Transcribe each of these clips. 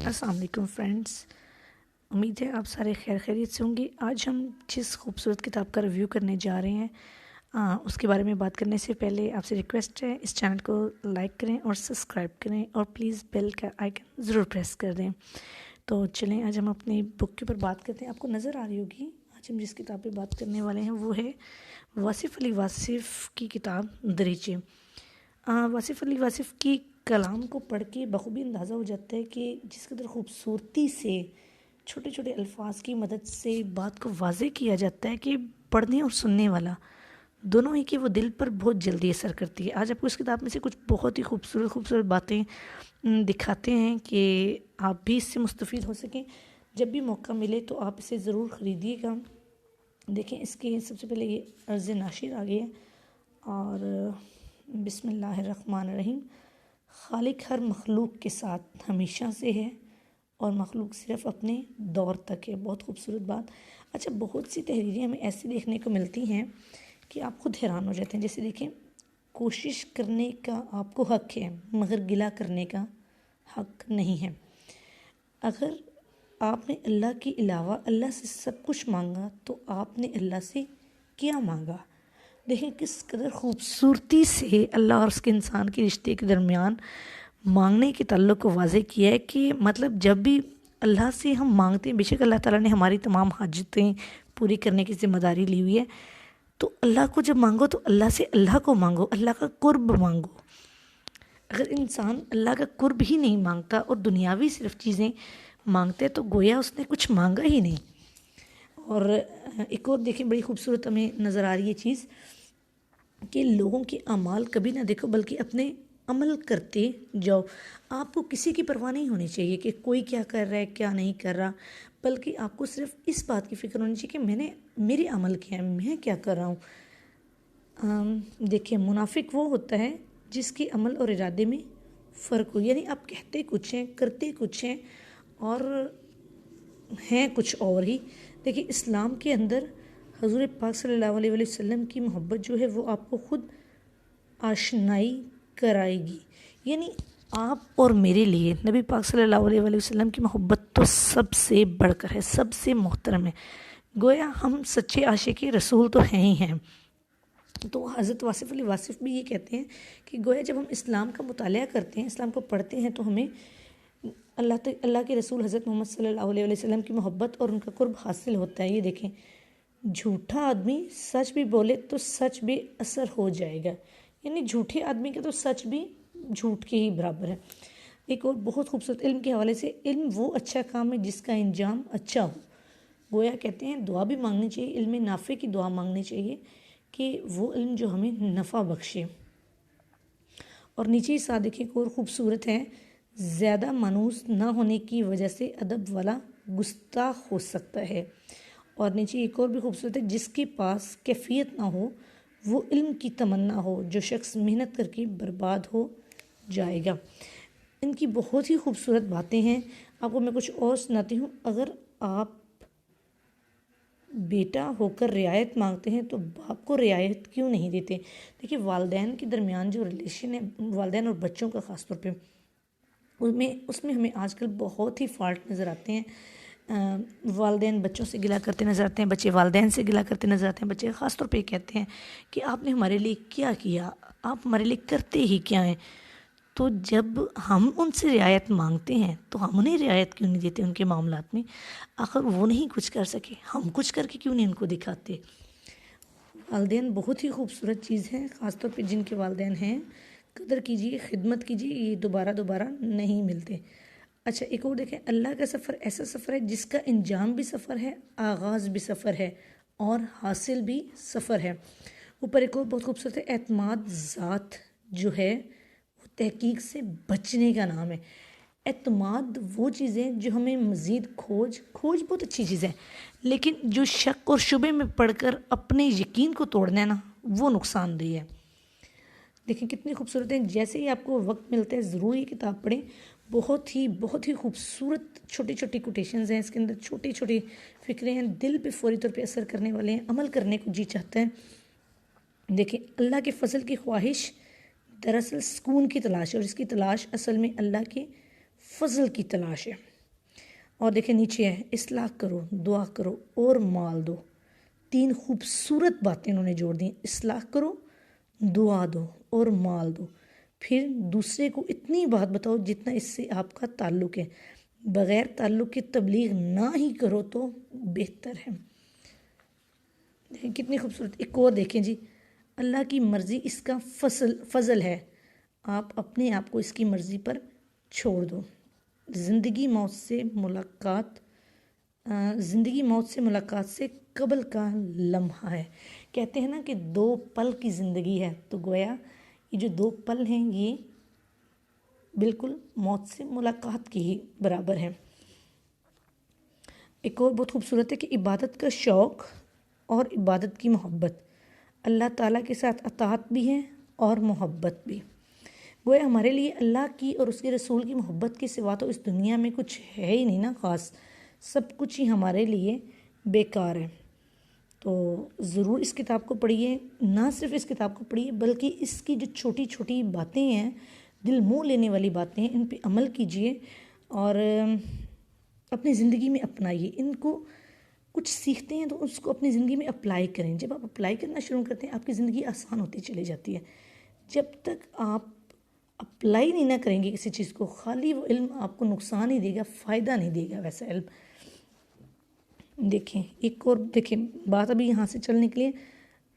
السلام علیکم فرینڈس، امید ہے آپ سارے خیر خیریت سے ہوں گے۔ آج ہم جس خوبصورت کتاب کا ریویو کرنے جا رہے ہیں اس کے بارے میں بات کرنے سے پہلے آپ سے ریکویسٹ ہے اس چینل کو لائک کریں اور سبسکرائب کریں اور پلیز بیل کا آئیکن ضرور پریس کر دیں۔ تو چلیں آج ہم اپنی بک کے اوپر بات کرتے ہیں۔ آپ کو نظر آ رہی ہوگی آج ہم جس کتاب پہ بات کرنے والے ہیں وہ ہے واصف علی واصف کی کتاب دریچے۔ واصف علی واصف کی کلام کو پڑھ کے بخوبی اندازہ ہو جاتا ہے کہ جس قدر خوبصورتی سے چھوٹے چھوٹے الفاظ کی مدد سے بات کو واضح کیا جاتا ہے کہ پڑھنے اور سننے والا دونوں ہی کہ وہ دل پر بہت جلدی اثر کرتی ہے۔ آج آپ کو اس کتاب میں سے کچھ بہت ہی خوبصورت باتیں دکھاتے ہیں کہ آپ بھی اس سے مستفید ہو سکیں۔ جب بھی موقع ملے تو آپ اسے ضرور خریدیے گا۔ دیکھیں اس کے سب سے پہلے یہ عرض ناشر آ گیا اور بسم اللہ الرحمن الرحیم۔ خالق ہر مخلوق کے ساتھ ہمیشہ سے ہے اور مخلوق صرف اپنے دور تک ہے۔ بہت خوبصورت بات۔ اچھا، بہت سی تحریریں ہمیں ایسی دیکھنے کو ملتی ہیں کہ آپ خود حیران ہو جاتے ہیں۔ جیسے دیکھیں، کوشش کرنے کا آپ کو حق ہے مگر گلہ کرنے کا حق نہیں ہے۔ اگر آپ نے اللہ کے علاوہ اللہ سے سب کچھ مانگا تو آپ نے اللہ سے کیا مانگا؟ دیکھیں کس قدر خوبصورتی سے اللہ اور اس کے انسان کے رشتے کے درمیان مانگنے کے تعلق کو واضح کیا ہے کہ مطلب جب بھی اللہ سے ہم مانگتے ہیں، بے شک اللہ تعالیٰ نے ہماری تمام حاجتیں پوری کرنے کی ذمہ داری لی ہوئی ہے، تو اللہ کو جب مانگو تو اللہ سے اللہ کو مانگو، اللہ کا قرب مانگو۔ اگر انسان اللہ کا قرب ہی نہیں مانگتا اور دنیاوی صرف چیزیں مانگتے تو گویا اس نے کچھ مانگا ہی نہیں۔ اور ایک اور دیکھیں بڑی خوبصورت ہمیں نظر آ رہی ہے چیز کہ لوگوں کے اعمال کبھی نہ دیکھو بلکہ اپنے عمل کرتے جاؤ۔ آپ کو کسی کی پرواہ نہیں ہونی چاہیے کہ کوئی کیا کر رہا ہے کیا نہیں کر رہا، بلکہ آپ کو صرف اس بات کی فکر ہونی چاہیے کہ میرے عمل کیا ہے، میں کیا کر رہا ہوں۔ دیکھیں منافق وہ ہوتا ہے جس کے عمل اور ارادے میں فرق ہو، یعنی آپ کہتے کچھ ہیں کرتے کچھ ہیں اور ہیں کچھ اور ہی۔ دیکھیں اسلام کے اندر حضور پاک صلی اللہ علیہ وسلم کی محبت جو ہے وہ آپ کو خود آشنائی کرائے گی، یعنی آپ اور میرے لیے نبی پاک صلی اللہ علیہ وسلم کی محبت تو سب سے بڑھ کر ہے، سب سے محترم ہے۔ گویا ہم سچے عاشق رسول تو ہیں ہی ہیں۔ تو حضرت واصف علی واصف بھی یہ کہتے ہیں کہ گویا جب ہم اسلام کا مطالعہ کرتے ہیں، اسلام کو پڑھتے ہیں تو ہمیں اللہ کے رسول حضرت محمد صلی اللہ علیہ وسلم کی محبت اور ان کا قرب حاصل ہوتا ہے۔ یہ دیکھیں، جھوٹا آدمی سچ بھی بولے تو سچ بھی اثر ہو جائے گا، یعنی جھوٹے آدمی کا تو سچ بھی جھوٹ کے ہی برابر ہے۔ ایک اور بہت خوبصورت علم کے حوالے سے، علم وہ اچھا کام ہے جس کا انجام اچھا ہو۔ گویا کہتے ہیں دعا بھی مانگنی چاہیے، علم نافع کی دعا مانگنی چاہیے کہ وہ علم جو ہمیں نفع بخشے۔ اور نیچے ساتھ دیکھیں ایک اور خوبصورت ہے، زیادہ مانوس نہ ہونے کی وجہ سے ادب والا گستاخ ہو سکتا ہے۔ اور نیچے ایک اور بھی خوبصورت ہے، جس کے پاس کیفیت نہ ہو وہ علم کی تمنا ہو، جو شخص محنت کر کے برباد ہو جائے گا۔ ان کی بہت ہی خوبصورت باتیں ہیں۔ آپ کو میں کچھ اور سناتی ہوں۔ اگر آپ بیٹا ہو کر رعایت مانگتے ہیں تو باپ کو رعایت کیوں نہیں دیتے؟ دیکھیے والدین کے درمیان جو ریلیشن ہے، والدین اور بچوں کا خاص طور پہ، اس میں ہمیں آج کل بہت ہی فالٹ نظر آتے ہیں۔ والدین بچوں سے گلہ کرتے نظر آتے ہیں، بچے والدین سے گلہ کرتے نظر آتے ہیں۔ بچے خاص طور پہ کہتے ہیں کہ آپ نے ہمارے لیے کیا کیا، آپ ہمارے لیے کرتے ہی کیا ہیں۔ تو جب ہم ان سے رعایت مانگتے ہیں تو ہم انہیں رعایت کیوں نہیں دیتے ان کے معاملات میں؟ آخر وہ نہیں کچھ کر سکے، ہم کچھ کر کے کیوں نہیں ان کو دکھاتے؟ والدین بہت ہی خوبصورت چیز ہے، خاص طور پہ جن کے والدین ہیں قدر کیجیے، خدمت کیجیے، یہ دوبارہ نہیں ملتے۔ اچھا ایک اور دیکھیں، اللہ کا سفر ایسا سفر ہے جس کا انجام بھی سفر ہے، آغاز بھی سفر ہے اور حاصل بھی سفر ہے۔ اوپر ایک اور بہت خوبصورت ہے، اعتماد ذات جو ہے وہ تحقیق سے بچنے کا نام ہے۔ اعتماد وہ چیزیں جو ہمیں مزید کھوج بہت اچھی چیز ہے، لیکن جو شک اور شبے میں پڑھ کر اپنے یقین کو توڑنا ہے نا، وہ نقصان دہ ہے۔ دیکھیں کتنی خوبصورت ہیں، جیسے ہی آپ کو وقت ملتا ہے ضرور یہ کتاب پڑھیں۔ بہت ہی خوبصورت چھوٹی کوٹیشنز ہیں اس کے اندر، چھوٹی فکریں ہیں، دل پہ فوری طور پہ اثر کرنے والے ہیں، عمل کرنے کو جی چاہتا ہے۔ دیکھیں اللہ کے فضل کی خواہش دراصل سکون کی تلاش ہے، اور اس کی تلاش اصل میں اللہ کے فضل کی تلاش ہے۔ اور دیکھیں نیچے ہے اصلاح کرو، دعا کرو اور مال دو. 3 خوبصورت باتیں انہوں نے جوڑ دیں، اصلاح کرو، دعا دو اور مال دو. پھر دوسرے کو اتنی بات بتاؤ جتنا اس سے آپ کا تعلق ہے. بغیر تعلق کے تبلیغ نہ ہی کرو تو بہتر ہے. دیکھیں کتنی خوبصورت. ایک اور دیکھیں جی، اللہ کی مرضی اس کا فضل ہے، آپ اپنے آپ کو اس کی مرضی پر چھوڑ دو. زندگی موت سے ملاقات سے قبل کا لمحہ ہے. کہتے ہیں نا کہ 2 پل کی زندگی ہے، تو گویا یہ جو 2 پل ہیں یہ بالکل موت سے ملاقات کی ہی برابر ہیں. ایک اور بہت خوبصورت ہے کہ عبادت کا شوق اور عبادت کی محبت، اللہ تعالیٰ کے ساتھ اطاعت بھی ہے اور محبت بھی. گویا ہمارے لیے اللہ کی اور اس کے رسول کی محبت کے سوا تو اس دنیا میں کچھ ہے ہی نہیں نا خاص، سب کچھ ہی ہمارے لیے بیکار ہے. تو ضرور اس کتاب کو پڑھیے، نہ صرف اس کتاب کو پڑھیے بلکہ اس کی جو چھوٹی چھوٹی باتیں ہیں، دل موہ لینے والی باتیں ہیں، ان پہ عمل کیجیے اور اپنی زندگی میں اپنائیے. ان کو کچھ سیکھتے ہیں تو اس کو اپنی زندگی میں اپلائی کریں. جب آپ اپلائی کرنا شروع کرتے ہیں آپ کی زندگی آسان ہوتی چلی جاتی ہے. جب تک آپ اپلائی نہیں نہ کریں گے کسی چیز کو، خالی وہ علم آپ کو نقصان ہی دے گا، فائدہ نہیں دے گا ویسا علم. دیکھیں ایک اور دیکھیں بات ابھی یہاں سے چلنے کے لیے،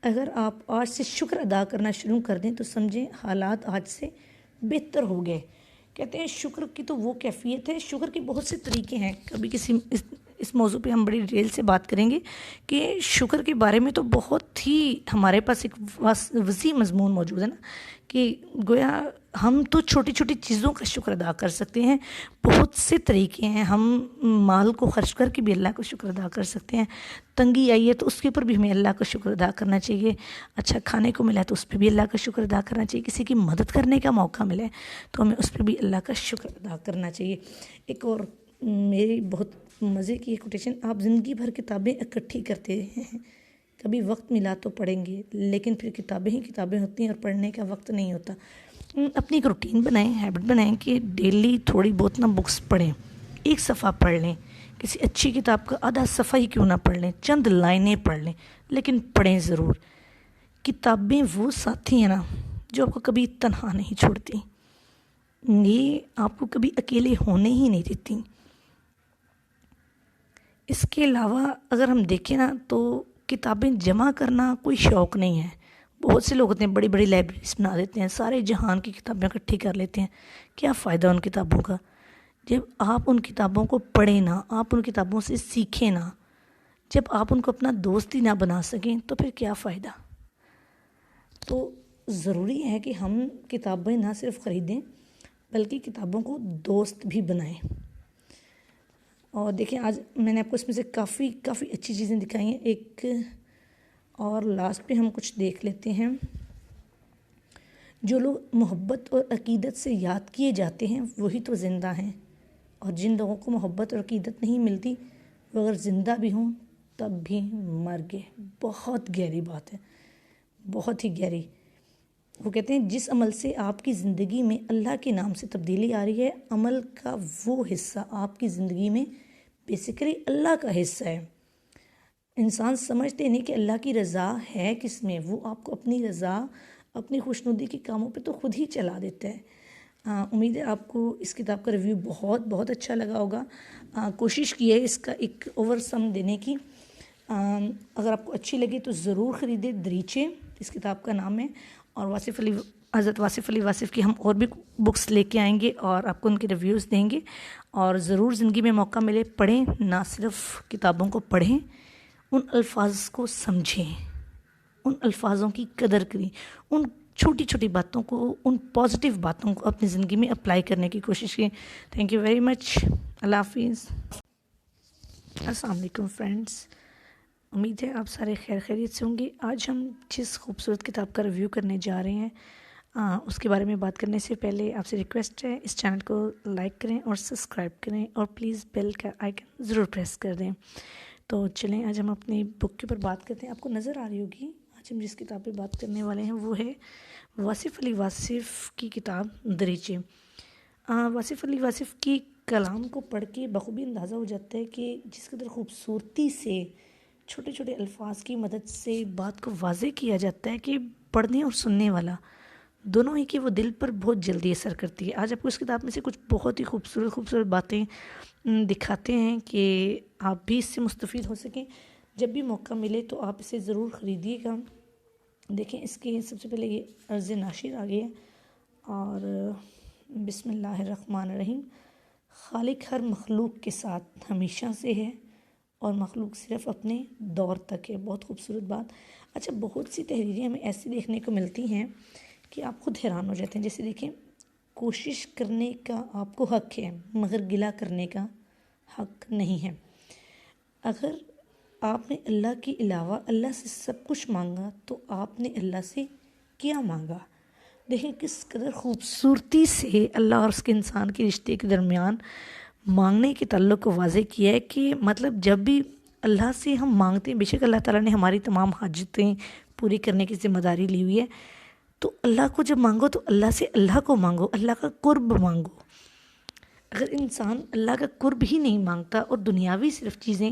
اگر آپ آج سے شکر ادا کرنا شروع کر دیں تو سمجھیں حالات آج سے بہتر ہو گئے. کہتے ہیں شکر کی تو وہ کیفیت ہے، شکر کے بہت سے طریقے ہیں. کبھی اس موضوع پہ ہم بڑی ڈیٹیل سے بات کریں گے کہ شکر کے بارے میں تو بہت ہی ہمارے پاس ایک وسیع مضمون موجود ہے نا، کہ گویا ہم تو چھوٹی چھوٹی چیزوں کا شکر ادا کر سکتے ہیں. بہت سے طریقے ہیں، ہم مال کو خرچ کر کے بھی اللہ کا شکر ادا کر سکتے ہیں. تنگی آئی ہے تو اس کے اوپر بھی ہمیں اللہ کا شکر ادا کرنا چاہیے. اچھا کھانے کو ملا ہے تو اس پہ بھی اللہ کا شکر ادا کرنا چاہیے. کسی کی مدد کرنے کا موقع ملے تو ہمیں اس پہ بھی اللہ کا شکر ادا کرنا چاہیے. ایک اور میری بہت مزے کی کوٹیشن، آپ زندگی بھر کتابیں اکٹھی کرتے ہیں، کبھی وقت ملا تو پڑھیں گے، لیکن پھر کتابیں ہی کتابیں ہوتی ہیں اور پڑھنے کا وقت نہیں ہوتا. اپنی ایک روٹین بنائیں، ہیبٹ بنائیں کہ ڈیلی تھوڑی بہت نا بکس پڑھیں. 1 صفحہ پڑھ لیں، کسی اچھی کتاب کا آدھا صفحہ ہی کیوں نہ پڑھ لیں، چند لائنیں پڑھ لیں، لیکن پڑھیں ضرور. کتابیں وہ ساتھی ہیں نا جو آپ کو کبھی تنہا نہیں چھوڑتی، یہ آپ کو کبھی اکیلے ہونے ہی نہیں دیتی. اس کے علاوہ اگر ہم دیکھیں نا تو کتابیں جمع کرنا کوئی شوق نہیں ہے. بہت سے لوگ ہوتے ہیں بڑی بڑی لائبریریز بنا دیتے ہیں، سارے جہان کی کتابیں اکٹھی کر لیتے ہیں. کیا فائدہ ان کتابوں کا؟ جب آپ ان کتابوں کو پڑھیں نا، آپ ان کتابوں سے سیکھیں نا، جب آپ ان کو اپنا دوست ہی نہ بنا سکیں تو پھر کیا فائدہ؟ تو ضروری ہے کہ ہم کتابیں نہ صرف خریدیں بلکہ کتابوں کو دوست بھی بنائیں. اور دیکھیں آج میں نے آپ کو اس میں سے کافی اچھی چیزیں دکھائی ہیں. ایک اور لاسٹ پہ ہم کچھ دیکھ لیتے ہیں. جو لوگ محبت اور عقیدت سے یاد کیے جاتے ہیں وہی تو زندہ ہیں، اور جن لوگوں کو محبت اور عقیدت نہیں ملتی وہ اگر زندہ بھی ہوں تب بھی مر گئے. بہت گہری بات ہے، بہت ہی گہری. وہ کہتے ہیں جس عمل سے آپ کی زندگی میں اللہ کے نام سے تبدیلی آ رہی ہے، عمل کا وہ حصہ آپ کی زندگی میں بیسیکلی اللہ کا حصہ ہے. انسان سمجھتے نہیں کہ اللہ کی رضا ہے کس میں، وہ آپ کو اپنی رضا، اپنی خوشنودی کے کاموں پہ تو خود ہی چلا دیتا ہے. امید ہے آپ کو اس کتاب کا ریویو بہت اچھا لگا ہوگا. کوشش کی ہے اس کا ایک اوور سم دینے کی. اگر آپ کو اچھی لگی تو ضرور خریدے. دریچے اس کتاب کا نام ہے، اور حضرت واصف علی واصف کی ہم اور بھی بکس لے کے آئیں گے اور آپ کو ان کے ریویوز دیں گے. اور ضرور زندگی میں موقع ملے پڑھیں، نہ صرف کتابوں کو پڑھیں، ان الفاظ کو سمجھیں، ان الفاظوں کی قدر کریں، ان چھوٹی چھوٹی باتوں کو، ان پازیٹیو باتوں کو اپنی زندگی میں اپلائی کرنے کی کوشش کریں. Thank you very much. اللہ حافظ. السلام علیکم فرینڈس، امید ہے آپ سارے خیریت سے ہوں گے. آج ہم جس خوبصورت کتاب کا ریویو کرنے جا رہے ہیں اس کے بارے میں بات کرنے سے پہلے آپ سے ریکویسٹ ہے اس چینل کو لائک کریں اور سبسکرائب کریں، اور پلیز بیل کا آئیکن ضرور پریس کر دیں. تو چلیں آج ہم اپنی بک کے اوپر بات کرتے ہیں. آپ کو نظر آ رہی ہوگی آج ہم جس کتاب پہ بات کرنے والے ہیں وہ ہے واصف علی واصف کی کتاب دریچے. واصف علی واصف کی کلام کو پڑھ کے بخوبی اندازہ ہو جاتا ہے کہ جس قدر خوبصورتی سے چھوٹے چھوٹے الفاظ کی مدد سے بات کو واضح کیا جاتا ہے کہ پڑھنے اور سننے والا دونوں ہی کی وہ دل پر بہت جلدی اثر کرتی ہے۔ آج آپ کو اس کتاب میں سے کچھ بہت ہی خوبصورت باتیں دکھاتے ہیں کہ آپ بھی اس سے مستفید ہو سکیں۔ جب بھی موقع ملے تو آپ اسے ضرور خریدیے گا۔ دیکھیں اس کے سب سے پہلے یہ عرض ناشر آگے ہے اور بسم اللہ الرحمن الرحیم۔ خالق ہر مخلوق کے ساتھ ہمیشہ سے ہے اور مخلوق صرف اپنے دور تک ہے۔ بہت خوبصورت بات۔ اچھا، بہت سی تحریریں ہمیں ایسی دیکھنے کو ملتی ہیں کہ آپ خود حیران ہو جاتے ہیں۔ جیسے دیکھیں، کوشش کرنے کا آپ کو حق ہے مگر گلہ کرنے کا حق نہیں ہے۔ اگر آپ نے اللہ کے علاوہ اللہ سے سب کچھ مانگا تو آپ نے اللہ سے کیا مانگا؟ دیکھیں کس قدر خوبصورتی سے اللہ اور اس کے انسان کے رشتے کے درمیان مانگنے کے تعلق کو واضح کیا ہے کہ مطلب جب بھی اللہ سے ہم مانگتے ہیں، بے شک اللہ تعالیٰ نے ہماری تمام حاجتیں پوری کرنے کی ذمہ داری لی ہوئی ہے، تو اللہ کو جب مانگو تو اللہ سے اللہ کو مانگو، اللہ کا قرب مانگو۔ اگر انسان اللہ کا قرب ہی نہیں مانگتا اور دنیاوی صرف چیزیں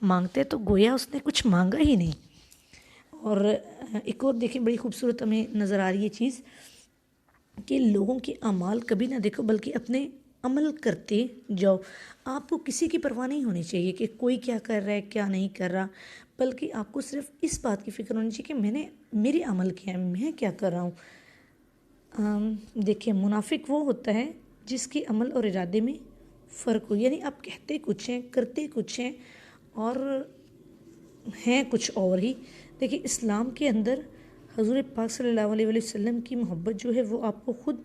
مانگتا ہے تو گویا اس نے کچھ مانگا ہی نہیں۔ اور ایک اور دیکھیں بڑی خوبصورت ہمیں نظر آ رہی ہے چیز کہ لوگوں کے اعمال کبھی نہ دیکھو بلکہ اپنے عمل کرتے جاؤ۔ آپ کو کسی کی پرواہ نہیں ہونی چاہیے کہ کوئی کیا کر رہا ہے کیا نہیں کر رہا، بلکہ آپ کو صرف اس بات کی فکر ہونی چاہیے کہ میرے عمل کیا ہے، میں کیا کر رہا ہوں۔ دیکھیں منافق وہ ہوتا ہے جس کے عمل اور ارادے میں فرق ہو، یعنی آپ کہتے کچھ ہیں کرتے کچھ ہیں اور ہیں کچھ اور ہی۔ دیکھیں اسلام کے اندر حضور پاک صلی اللہ علیہ وسلم کی محبت جو ہے وہ آپ کو خود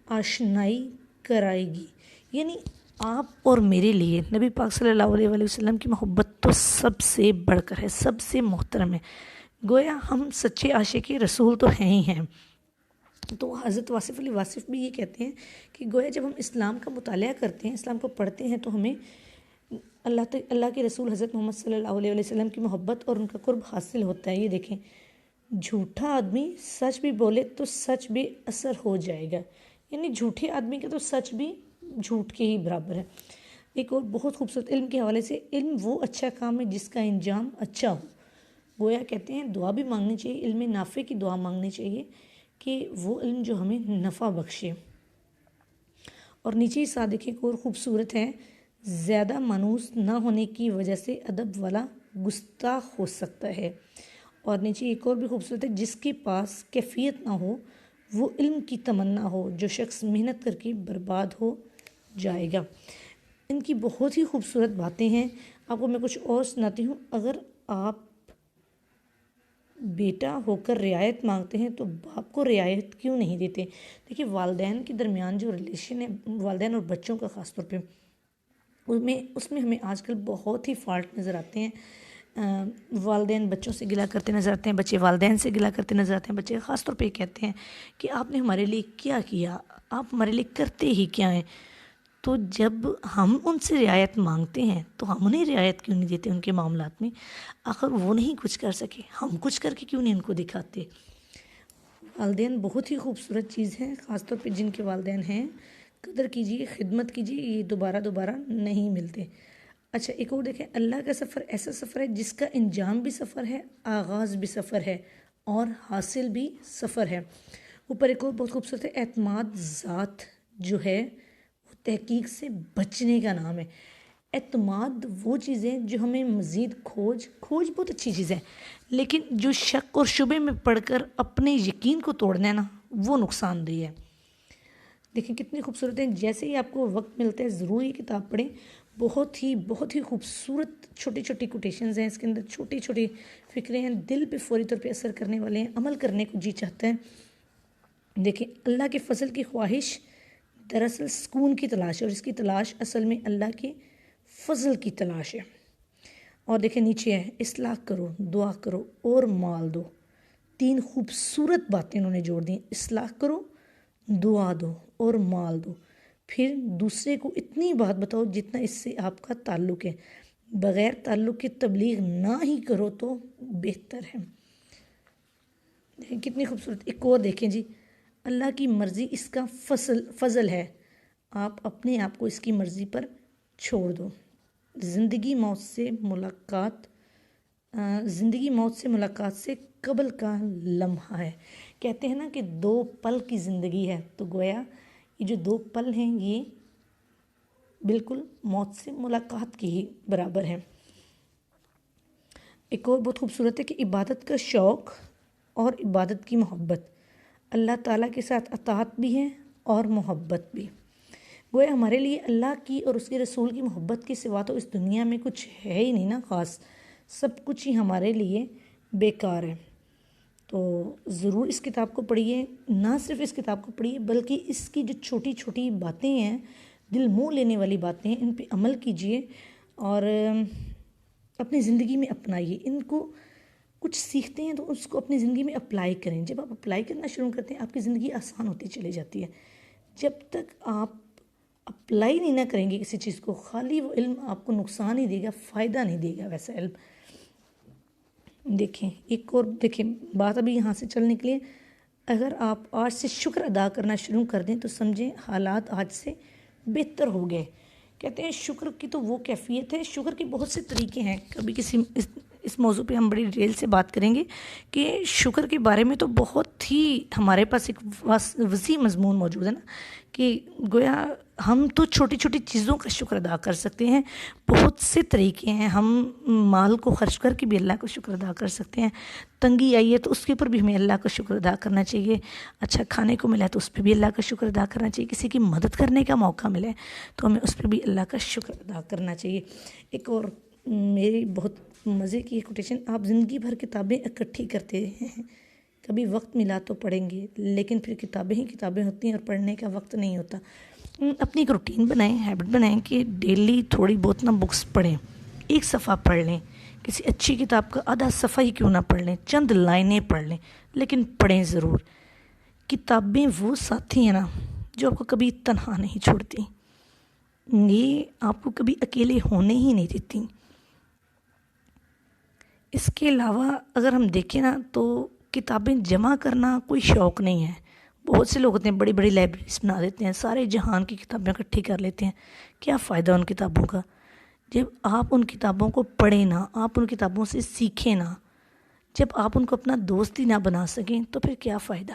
آشنائی کرائے گی، یعنی آپ اور میرے لیے نبی پاک صلی اللہ علیہ وسلم کی محبت تو سب سے بڑھ کر ہے، سب سے محترم ہے۔ گویا ہم سچے عاشق رسول تو ہیں ہی ہیں۔ تو حضرت واصف علی واصف بھی یہ کہتے ہیں کہ گویا جب ہم اسلام کا مطالعہ کرتے ہیں، اسلام کو پڑھتے ہیں تو ہمیں اللہ کے رسول حضرت محمد صلی اللہ علیہ وسلم کی محبت اور ان کا قرب حاصل ہوتا ہے۔ یہ دیکھیں، جھوٹا آدمی سچ بھی بولے تو سچ بھی اثر ہو جائے گا، یعنی جھوٹے آدمی کا تو سچ بھی جھوٹ کے ہی برابر ہے۔ ایک اور بہت خوبصورت علم کے حوالے سے، علم وہ اچھا کام ہے جس کا انجام اچھا ہو۔ گویا کہتے ہیں دعا بھی مانگنی چاہیے، علم نافع کی دعا مانگنی چاہیے کہ وہ علم جو ہمیں نفع بخشے۔ اور نیچے ہی ساتھ دیکھیں ایک اور خوبصورت ہے، زیادہ مانوس نہ ہونے کی وجہ سے ادب والا گستاخ ہو سکتا ہے۔ اور نیچے ایک اور بھی خوبصورت ہے، جس کے پاس کیفیت نہ ہو وہ علم کی تمنا ہو، جو شخص محنت کر کے برباد ہو جائے گا۔ ان کی بہت ہی خوبصورت باتیں ہیں۔ آپ کو میں کچھ اور سناتی ہوں۔ اگر آپ بیٹا ہو کر رعایت مانگتے ہیں تو باپ کو رعایت کیوں نہیں دیتے؟ دیکھیے والدین کے درمیان جو ریلیشن ہے، والدین اور بچوں کا خاص طور پہ، اس میں ہمیں آج کل بہت ہی فالٹ نظر آتے ہیں۔ والدین بچوں سے گلہ کرتے نظر آتے ہیں، بچے والدین سے گلہ کرتے نظر آتے ہیں۔ بچے خاص طور پہ کہتے ہیں کہ آپ نے ہمارے لیے کیا کیا، آپ ہمارے لیے کرتے ہی کیا ہیں۔ تو جب ہم ان سے رعایت مانگتے ہیں تو ہم انہیں رعایت کیوں نہیں دیتے ان کے معاملات میں؟ آخر وہ نہیں کچھ کر سکے، ہم کچھ کر کے کیوں نہیں ان کو دکھاتے؟ والدین بہت ہی خوبصورت چیز ہے، خاص طور پہ جن کے والدین ہیں قدر کیجیے، خدمت کیجیے، یہ دوبارہ نہیں ملتے۔ اچھا ایک اور دیکھیں، اللہ کا سفر ایسا سفر ہے جس کا انجام بھی سفر ہے، آغاز بھی سفر ہے اور حاصل بھی سفر ہے۔ اوپر ایک اور بہت خوبصورت ہے، اعتماد ذات جو ہے وہ تحقیق سے بچنے کا نام ہے۔ اعتماد وہ چیزیں جو ہمیں مزید کھوج بہت اچھی چیز ہے، لیکن جو شک اور شبے میں پڑھ کر اپنے یقین کو توڑنا ہے نا، وہ نقصان دہ ہے۔ دیکھیں کتنی خوبصورت ہیں، جیسے ہی آپ کو وقت ملتا ہے ضرور یہ کتاب پڑھیں۔ بہت ہی خوبصورت چھوٹی کوٹیشنز ہیں اس کے اندر، چھوٹی فکریں ہیں، دل پہ فوری طور پہ اثر کرنے والے ہیں، عمل کرنے کو جی چاہتا ہے۔ دیکھیں اللہ کے فضل کی خواہش دراصل سکون کی تلاش ہے، اور اس کی تلاش اصل میں اللہ کے فضل کی تلاش ہے۔ اور دیکھیں نیچے ہے، اصلاح کرو، دعا کرو اور مال دو۔ 3 خوبصورت باتیں انہوں نے جوڑ دیں، اصلاح کرو، دعا دو اور مال دو، پھر دوسرے کو اتنی بات بتاؤ جتنا اس سے آپ کا تعلق ہے، بغیر تعلق کے تبلیغ نہ ہی کرو تو بہتر ہے۔ دیکھیں کتنی خوبصورت۔ ایک اور دیکھیں جی، اللہ کی مرضی اس کا فضل ہے، آپ اپنے آپ کو اس کی مرضی پر چھوڑ دو۔ زندگی موت سے ملاقات سے قبل کا لمحہ ہے۔ کہتے ہیں نا کہ 2 پل کی زندگی ہے، تو گویا یہ جو 2 پل ہیں یہ بالکل موت سے ملاقات کی ہی برابر ہیں۔ ایک اور بہت خوبصورت ہے کہ عبادت کا شوق اور عبادت کی محبت، اللہ تعالیٰ کے ساتھ اطاعت بھی ہے اور محبت بھی۔ گویا ہمارے لیے اللہ کی اور اس کے رسول کی محبت کے سوا تو اس دنیا میں کچھ ہے ہی نہیں نا خاص، سب کچھ ہی ہمارے لیے بیکار ہے۔ تو ضرور اس کتاب کو پڑھیے، نہ صرف اس کتاب کو پڑھیے بلکہ اس کی جو چھوٹی چھوٹی باتیں ہیں، دل موہ لینے والی باتیں ہیں، ان پہ عمل کیجیے اور اپنی زندگی میں اپنائیے۔ ان کو کچھ سیکھتے ہیں تو اس کو اپنی زندگی میں اپلائی کریں۔ جب آپ اپلائی کرنا شروع کرتے ہیں آپ کی زندگی آسان ہوتی چلی جاتی ہے۔ جب تک آپ اپلائی نہیں نہ کریں گے کسی چیز کو، خالی وہ علم آپ کو نقصان ہی دے گا، فائدہ نہیں دے گا ویسا علم۔ دیکھیں بات ابھی یہاں سے چلنے کے لیے، اگر آپ آج سے شکر ادا کرنا شروع کر دیں تو سمجھیں حالات آج سے بہتر ہو گئے۔ کہتے ہیں شکر کی تو وہ کیفیت ہے، شکر کے بہت سے طریقے ہیں۔ کبھی اس موضوع پہ ہم بڑی ڈیٹیل سے بات کریں گے کہ شکر کے بارے میں تو بہت ہی ہمارے پاس ایک وسیع مضمون موجود ہے نا، کہ گویا ہم تو چھوٹی چھوٹی چیزوں کا شکر ادا کر سکتے ہیں۔ بہت سے طریقے ہیں، ہم مال کو خرچ کر کے بھی اللہ کا شکر ادا کر سکتے ہیں۔ تنگی آئی ہے تو اس کے اوپر بھی ہمیں اللہ کا شکر ادا کرنا چاہیے۔ اچھا کھانے کو ملا ہے تو اس پہ بھی اللہ کا شکر ادا کرنا چاہیے۔ کسی کی مدد کرنے کا موقع ملے تو ہمیں اس پہ بھی اللہ کا شکر ادا کرنا چاہیے۔ ایک اور میری بہت مزے کی کوٹیشن، آپ زندگی بھر کتابیں اکٹھی کرتے ہیں، کبھی وقت ملا تو پڑھیں گے، لیکن پھر کتابیں ہی کتابیں ہوتی ہیں اور پڑھنے کا وقت نہیں ہوتا۔ اپنی ایک روٹین بنائیں، ہیبٹ بنائیں کہ ڈیلی تھوڑی بہت نہ بکس پڑھیں، 1 صفحہ پڑھ لیں، کسی اچھی کتاب کا آدھا صفحہ ہی کیوں نہ پڑھ لیں، چند لائنیں پڑھ لیں، لیکن پڑھیں ضرور۔ کتابیں وہ ساتھی ہیں نا جو آپ کو کبھی تنہا نہیں چھوڑتی، یہ آپ کو کبھی اکیلے ہونے ہی نہیں دیتی۔ اس کے علاوہ اگر ہم دیکھیں نا تو کتابیں جمع کرنا کوئی شوق نہیں ہے۔ بہت سے لوگ ہوتے ہیں بڑی بڑی لائبریریز بنا دیتے ہیں، سارے جہان کی کتابیں اکٹھی کر لیتے ہیں۔ کیا فائدہ ان کتابوں کا؟ جب آپ ان کتابوں کو پڑھیں نا، آپ ان کتابوں سے سیکھیں نا، جب آپ ان کو اپنا دوست ہی نہ بنا سکیں تو پھر کیا فائدہ؟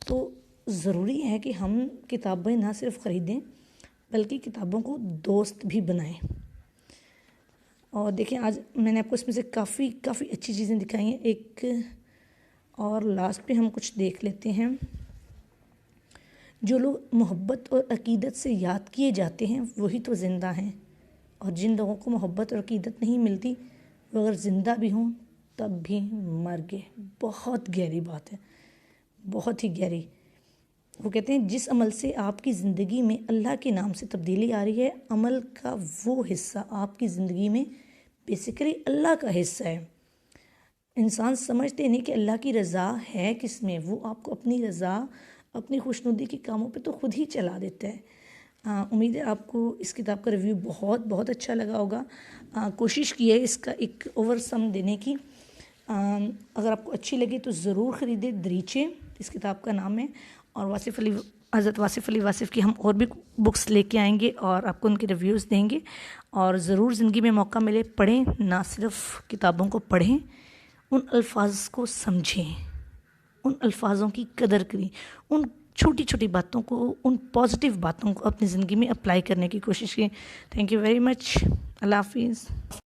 تو ضروری ہے کہ ہم کتابیں نہ صرف خریدیں بلکہ کتابوں کو دوست بھی بنائیں۔ اور دیکھیں آج میں نے آپ کو اس میں سے کافی اچھی چیزیں دکھائی ہیں۔ ایک اور لاسٹ پہ ہم کچھ دیکھ لیتے ہیں۔ جو لوگ محبت اور عقیدت سے یاد کیے جاتے ہیں وہی تو زندہ ہیں، اور جن لوگوں کو محبت اور عقیدت نہیں ملتی وہ اگر زندہ بھی ہوں تب بھی مر گئے۔ بہت گہری بات ہے، بہت ہی گہری۔ وہ کہتے ہیں جس عمل سے آپ کی زندگی میں اللہ کے نام سے تبدیلی آ رہی ہے، عمل کا وہ حصہ آپ کی زندگی میں بیسیکلی اللہ کا حصہ ہے۔ انسان سمجھتے نہیں کہ اللہ کی رضا ہے کس میں، وہ آپ کو اپنی رضا، اپنی خوشنودی کے کاموں پہ تو خود ہی چلا دیتا ہے۔ امید ہے آپ کو اس کتاب کا ریویو بہت اچھا لگا ہوگا۔ کوشش کی ہے اس کا ایک اوور سم دینے کی۔ اگر آپ کو اچھی لگے تو ضرور خریدے، دریچے اس کتاب کا نام ہے، اور حضرت واصف علی واصف کی ہم اور بھی بکس لے کے آئیں گے اور آپ کو ان کے ریویوز دیں گے۔ اور ضرور زندگی میں موقع ملے پڑھیں، نہ صرف کتابوں کو پڑھیں، ان الفاظ کو سمجھیں، ان الفاظوں کی قدر کریں، ان چھوٹی چھوٹی باتوں کو، ان پازیٹیو باتوں کو اپنی زندگی میں اپلائی کرنے کی کوشش کریں۔ Thank you very much. اللہ حافظ۔